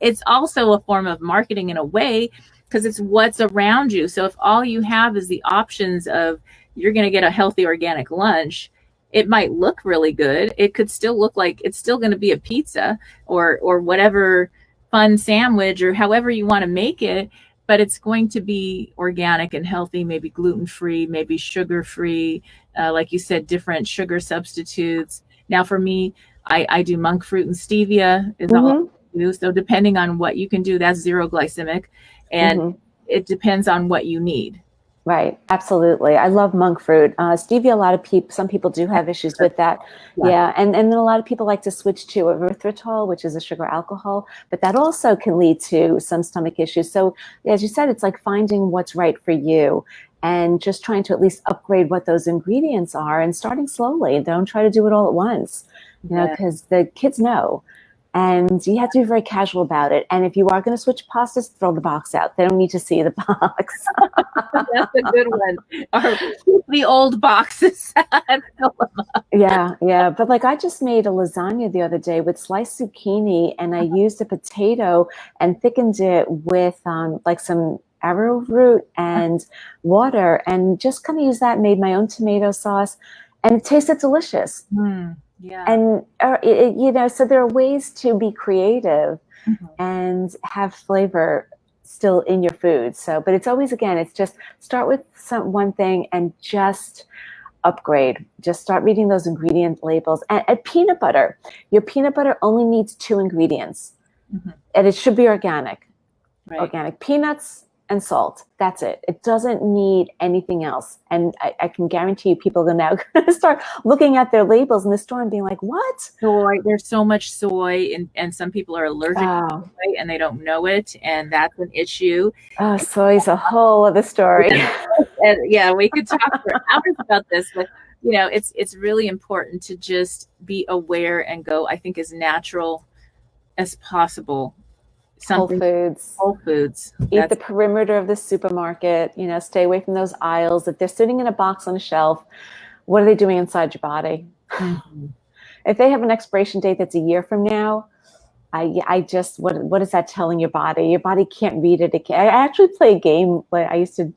it's also a form of marketing in a way, because it's what's around you. So if all you have is the options of you're going to get a healthy organic lunch, it might look really good. It could still look like it's still going to be a pizza or whatever fun sandwich or however you want to make it, but it's going to be organic and healthy, maybe gluten-free, maybe sugar-free. Like you said, different sugar substitutes. Now for me, I do monk fruit and stevia is all. So depending on what you can do, that's zero glycemic, and it depends on what you need. Right. Absolutely. I love monk fruit. Stevia, some people do have issues with that. Yeah. And then a lot of people like to switch to erythritol, which is a sugar alcohol, but that also can lead to some stomach issues. So as you said, it's like finding what's right for you and just trying to at least upgrade what those ingredients are and starting slowly. Don't try to do it all at once, because the kids know. And you have to be very casual about it. And if you are going to switch pastas, throw the box out. They don't need to see the box. That's a good one. Or the old boxes. Yeah. But I just made a lasagna the other day with sliced zucchini, and I used a potato and thickened it with some arrowroot and water, and just kind of used that, made my own tomato sauce, and it tasted delicious. Yeah. And, so there are ways to be creative and have flavor still in your food. So, but it's always, again, it's just start with one thing and just upgrade. Just start reading those ingredient labels. And peanut butter, your peanut butter only needs 2 ingredients, and it should be organic. Right. Organic peanuts and salt. That's it. It doesn't need anything else. And I can guarantee you people are now going to start looking at their labels in the store and being like, what? Soy. There's so much soy, and some people are allergic to soy and they don't know it. And that's an issue. Oh, soy's a whole other story. And, yeah, we could talk for hours about this, but it's really important to just be aware and go, I think, as natural as possible. Whole foods. Eat the perimeter of the supermarket, stay away from those aisles. If they're sitting in a box on a shelf, what are they doing inside your body? If they have an expiration date that's a year from now, what is that telling your body? Your body can't read it. I actually play a game. I used to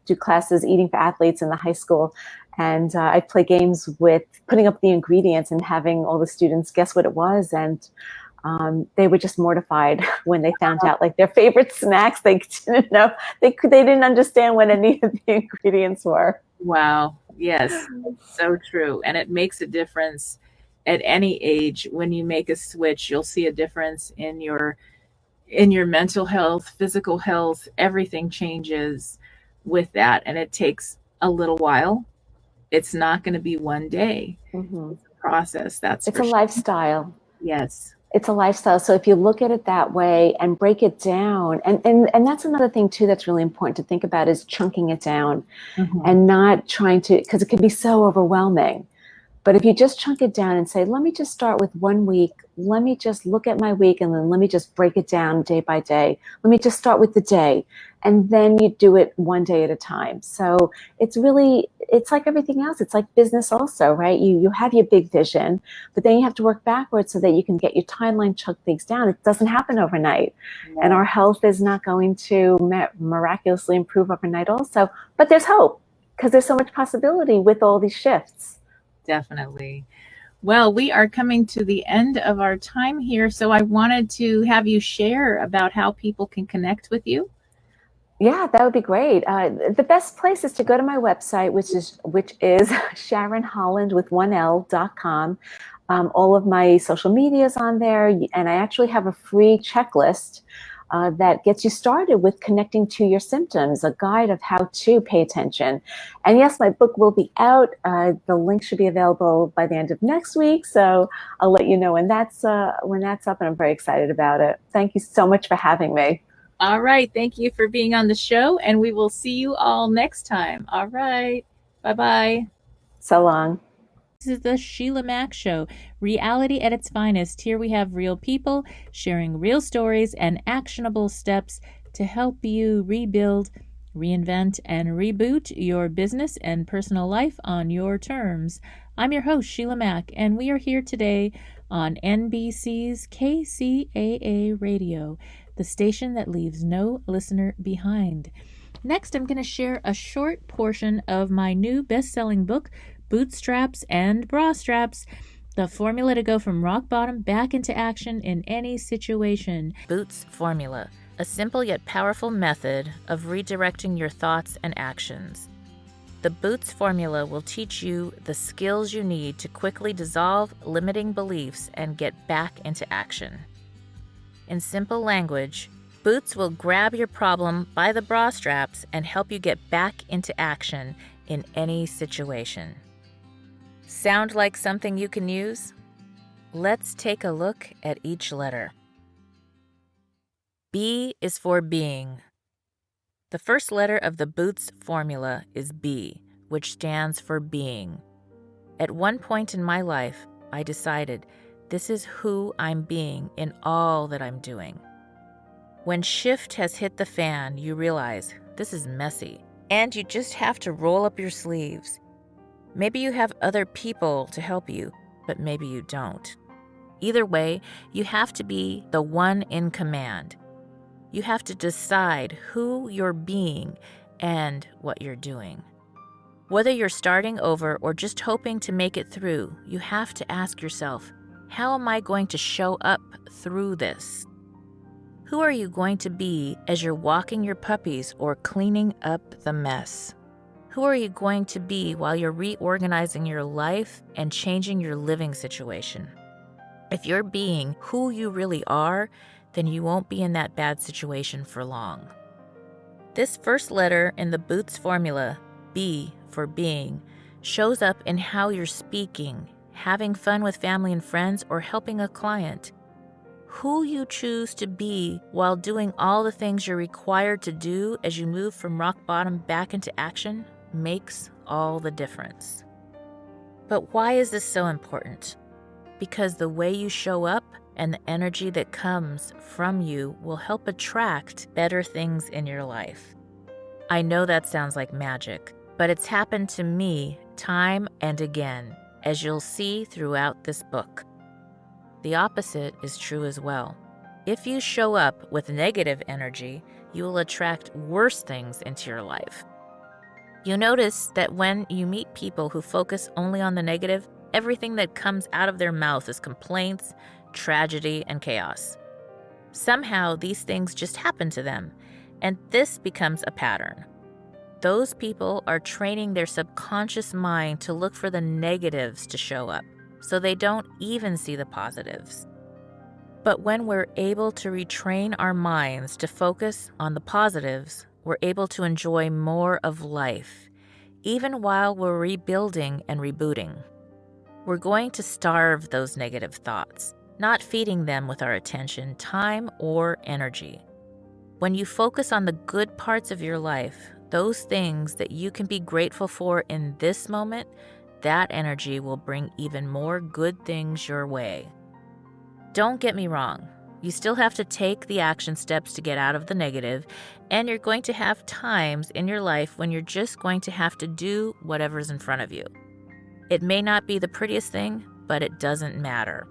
do classes, eating for athletes in the high school. And I play games with putting up the ingredients and having all the students guess what it was. And they were just mortified when they found out their favorite snacks. They didn't know, they didn't understand what any of the ingredients were. Wow. Yes. So true. And it makes a difference at any age. When you make a switch, you'll see a difference in your mental health, physical health. Everything changes with that, and it takes a little while. It's not going to be one day. Mm-hmm. It's a process. It's a lifestyle. Yes. It's a lifestyle. So if you look at it that way and break it down, and that's another thing too that's really important to think about, is chunking it down and not trying to, because it can be so overwhelming. But if you just chunk it down and say, let me just start with 1 week, let me just look at my week, and then let me just break it down day by day. Let me just start with the day. And then you do it one day at a time. So it's like everything else. It's like business also, right? You have your big vision, but then you have to work backwards so that you can get your timeline, chunk things down. It doesn't happen overnight. No. And our health is not going to miraculously improve overnight also. But there's hope, because there's so much possibility with all these shifts. Definitely. Well, we are coming to the end of our time here, so I wanted to have you share about how people can connect with you. Yeah, that would be great. The best place is to go to my website, which is SharonHolland with 1L.com. All of my social media is on there, and I actually have a free checklist that gets you started with connecting to your symptoms, a guide of how to pay attention. And yes, my book will be out. The link should be available by the end of next week, so I'll let you know when that's up, and I'm very excited about it. Thank you so much for having me. All right. Thank you for being on the show, and we will see you all next time. All right. Bye-bye. So long. This is the Sheila Mack Show, reality at its finest. Here we have real people sharing real stories and actionable steps to help you rebuild, reinvent, and reboot your business and personal life on your terms. I'm your host, Sheila Mack, and we are here today on NBC's Kcaa Radio, the station that leaves no listener behind. Next, I'm going to share a short portion of my new best-selling book, Bootstraps and Bra Straps, the formula to go from rock bottom back into action in any situation. Boots Formula, a simple yet powerful method of redirecting your thoughts and actions. The Boots Formula will teach you the skills you need to quickly dissolve limiting beliefs and get back into action. In simple language, Boots will grab your problem by the bra straps and help you get back into action in any situation. Sound like something you can use? Let's take a look at each letter. B is for being. The first letter of the Boots formula is B, which stands for being. At one point in my life, I decided this is who I'm being in all that I'm doing. When shift has hit the fan, you realize this is messy, and you just have to roll up your sleeves. Maybe you have other people to help you, but maybe you don't. Either way, you have to be the one in command. You have to decide who you're being and what you're doing. Whether you're starting over or just hoping to make it through, you have to ask yourself, how am I going to show up through this? Who are you going to be as you're walking your puppies or cleaning up the mess? Who are you going to be while you're reorganizing your life and changing your living situation? If you're being who you really are, then you won't be in that bad situation for long. This first letter in the Boots formula, B for being, shows up in how you're speaking, having fun with family and friends, or helping a client. Who you choose to be while doing all the things you're required to do as you move from rock bottom back into action makes all the difference. But why is this so important? Because the way you show up and the energy that comes from you will help attract better things in your life. I know that sounds like magic, but it's happened to me time and again, as you'll see throughout this book. The opposite is true as well. If you show up with negative energy, you will attract worse things into your life. You notice that when you meet people who focus only on the negative, everything that comes out of their mouth is complaints, tragedy, and chaos. Somehow these things just happen to them, and this becomes a pattern. Those people are training their subconscious mind to look for the negatives to show up, so they don't even see the positives. But when we're able to retrain our minds to focus on the positives, we're able to enjoy more of life, even while we're rebuilding and rebooting. We're going to starve those negative thoughts, not feeding them with our attention, time, or energy. When you focus on the good parts of your life, those things that you can be grateful for in this moment, that energy will bring even more good things your way. Don't get me wrong. You still have to take the action steps to get out of the negative, and you're going to have times in your life when you're just going to have to do whatever's in front of you. It may not be the prettiest thing, but it doesn't matter.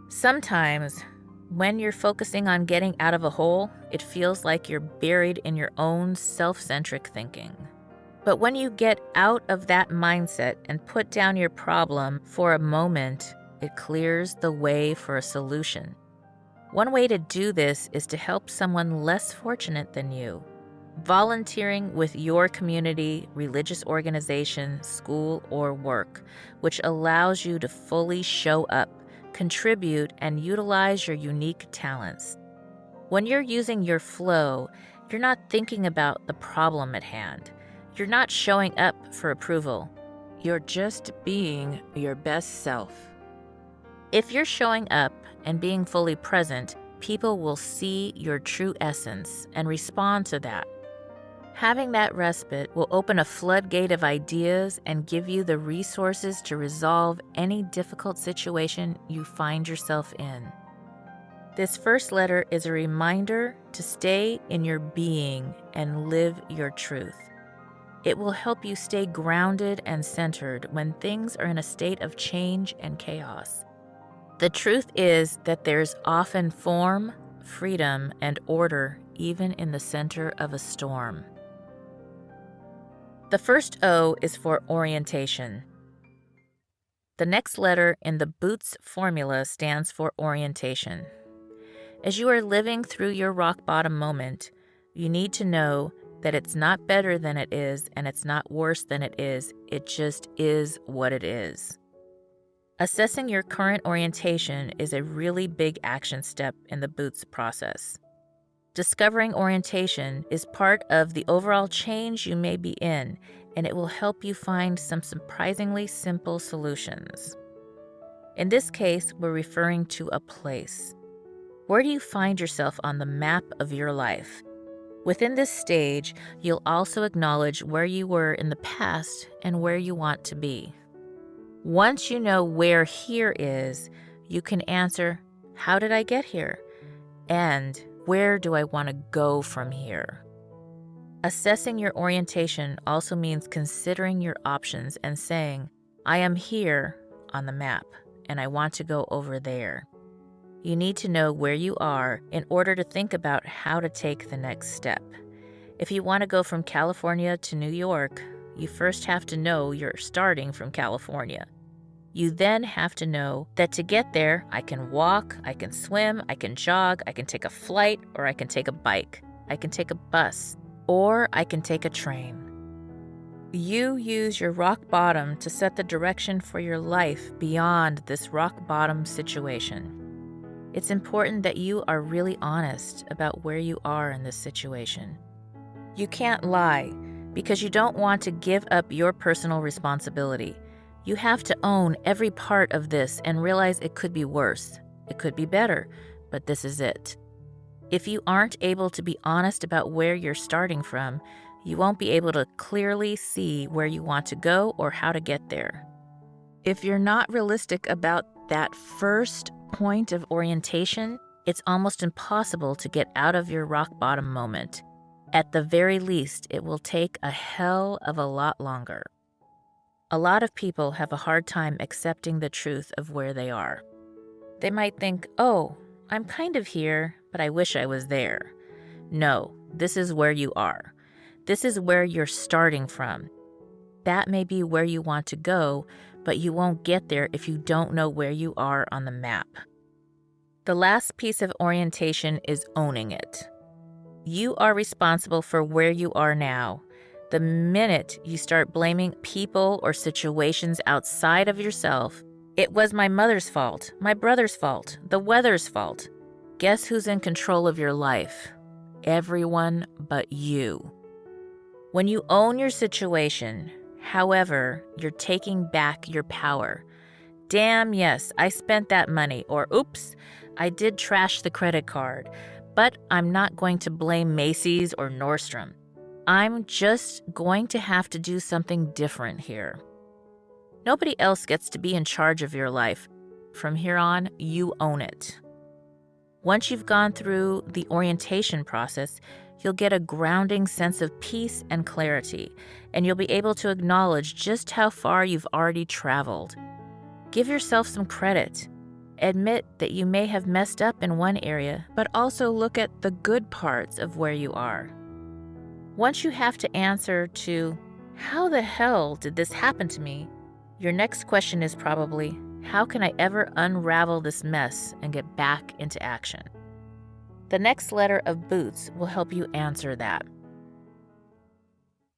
Sometimes, when you're focusing on getting out of a hole, it feels like you're buried in your own self-centric thinking. But when you get out of that mindset and put down your problem for a moment, it clears the way for a solution. One way to do this is to help someone less fortunate than you. Volunteering with your community, religious organization, school, or work, which allows you to fully show up, contribute, and utilize your unique talents. When you're using your flow, you're not thinking about the problem at hand. You're not showing up for approval. You're just being your best self. If you're showing up and being fully present, people will see your true essence and respond to that. Having that respite will open a floodgate of ideas and give you the resources to resolve any difficult situation you find yourself in. This first letter is a reminder to stay in your being and live your truth. It will help you stay grounded and centered when things are in a state of change and chaos. The truth is that there's often form, freedom, and order even in the center of a storm. The first O is for orientation. The next letter in the Boots formula stands for orientation. As you are living through your rock bottom moment, you need to know that it's not better than it is and it's not worse than it is. It just is what it is. Assessing your current orientation is a really big action step in the Boots process. Discovering orientation is part of the overall change you may be in, and it will help you find some surprisingly simple solutions. In this case, we're referring to a place. Where do you find yourself on the map of your life? Within this stage, you'll also acknowledge where you were in the past and where you want to be. Once you know where here is, you can answer, how did I get here? And where do I want to go from here? Assessing your orientation also means considering your options and saying, I am here on the map, and I want to go over there. You need to know where you are in order to think about how to take the next step. If you want to go from California to New York, you first have to know you're starting from California. You then have to know that to get there, I can walk, I can swim, I can jog, I can take a flight, or I can take a bike. I can take a bus, or I can take a train. You use your rock bottom to set the direction for your life beyond this rock bottom situation. It's important that you are really honest about where you are in this situation. You can't lie because you don't want to give up your personal responsibility. You have to own every part of this and realize it could be worse. It could be better, but this is it. If you aren't able to be honest about where you're starting from, you won't be able to clearly see where you want to go or how to get there. If you're not realistic about that first point of orientation, it's almost impossible to get out of your rock bottom moment. At the very least, it will take a hell of a lot longer. A lot of people have a hard time accepting the truth of where they are. They might think, oh, I'm kind of here, but I wish I was there. No, this is where you are. This is where you're starting from. That may be where you want to go, but you won't get there if you don't know where you are on the map. The last piece of orientation is owning it. You are responsible for where you are now. The minute you start blaming people or situations outside of yourself, it was my mother's fault, my brother's fault, the weather's fault. Guess who's in control of your life? everyone but you. When you own your situation, however, you're taking back your power. Damn, yes, I spent that money, or oops, I did trash the credit card, but I'm not going to blame Macy's or Nordstrom. I'm just going to have to do something different here. Nobody else gets to be in charge of your life. From here on, you own it. Once you've gone through the orientation process, you'll get a grounding sense of peace and clarity, and you'll be able to acknowledge just how far you've already traveled. Give yourself some credit. Admit that you may have messed up in one area, but also look at the good parts of where you are. Once you have to answer to, how the hell did this happen to me? Your next question is probably, how can I ever unravel this mess and get back into action? The next letter of Boots will help you answer that.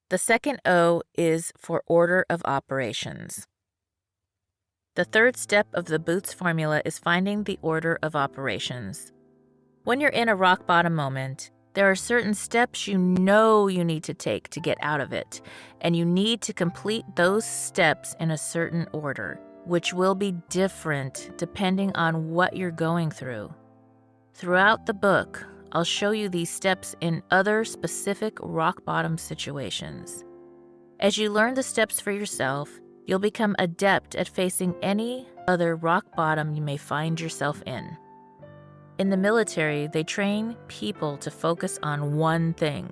The second O is for order of operations. The third step of the Boots formula is finding the order of operations. When you're in a rock bottom moment, there are certain steps you know you need to take to get out of it, and you need to complete those steps in a certain order, which will be different depending on what you're going through. Throughout the book, I'll show you these steps in other specific rock bottom situations. As you learn the steps for yourself, you'll become adept at facing any other rock bottom you may find yourself in. In the military, they train people to focus on one thing,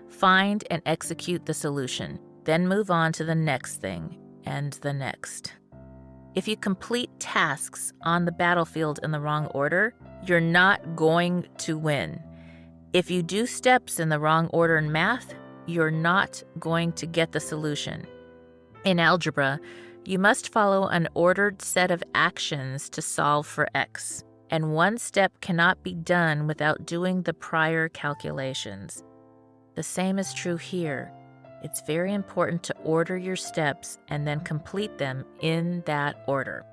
find and execute the solution, then move on to the next thing and the next. If you complete tasks on the battlefield in the wrong order, you're not going to win. If you do steps in the wrong order in math, you're not going to get the solution. In algebra, you must follow an ordered set of actions to solve for x, and one step cannot be done without doing the prior calculations. The same is true here. It's very important to order your steps and then complete them in that order.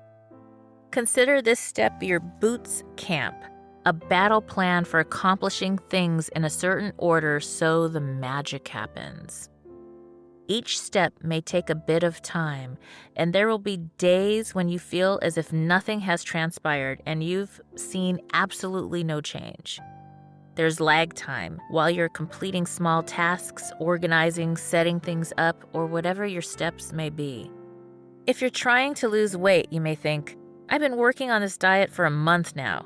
Consider this step your Boots camp, a battle plan for accomplishing things in a certain order so the magic happens. Each step may take a bit of time, and there will be days when you feel as if nothing has transpired and you've seen absolutely no change. There's lag time while you're completing small tasks, organizing, setting things up, or whatever your steps may be. If you're trying to lose weight, you may think, I've been working on this diet for a month now.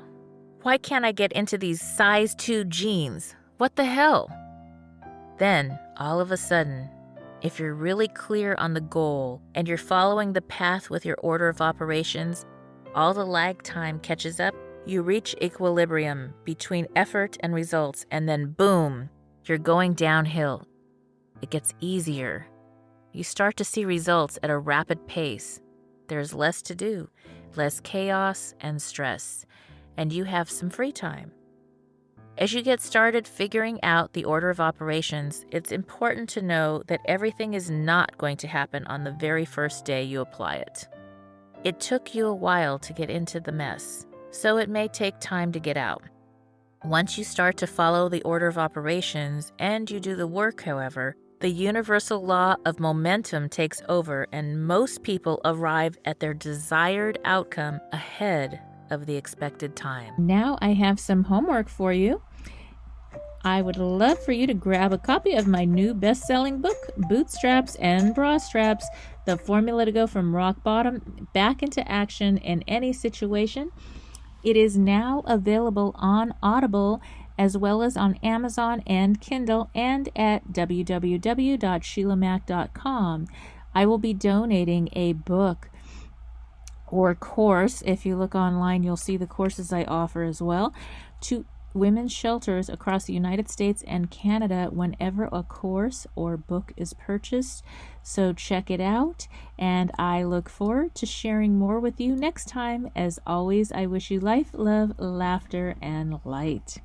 Why can't I get into these size 2 jeans? What the hell? Then, all of a sudden, if you're really clear on the goal and you're following the path with your order of operations, all the lag time catches up, you reach equilibrium between effort and results, and then boom, you're going downhill. It gets easier. You start to see results at a rapid pace. There's less to do, less chaos and stress, and you have some free time. As you get started figuring out the order of operations, it's important to know that everything is not going to happen on the very first day you apply it. It took you a while to get into the mess, so it may take time to get out. Once you start to follow the order of operations and you do the work, however, the universal law of momentum takes over and most people arrive at their desired outcome ahead of the expected time. Now I have some homework for you. I would love for you to grab a copy of my new best-selling book, Bootstraps and Bra Straps, the formula to go from rock bottom back into action in any situation. It is now available on Audible as well as on Amazon and Kindle and at www.sheilamac.com. I will be donating a book or course. If you look online, you'll see the courses I offer as well to women's shelters across the United States and Canada whenever a course or book is purchased. So check it out, and I look forward to sharing more with you next time. As always, I wish you life, love, laughter, and light.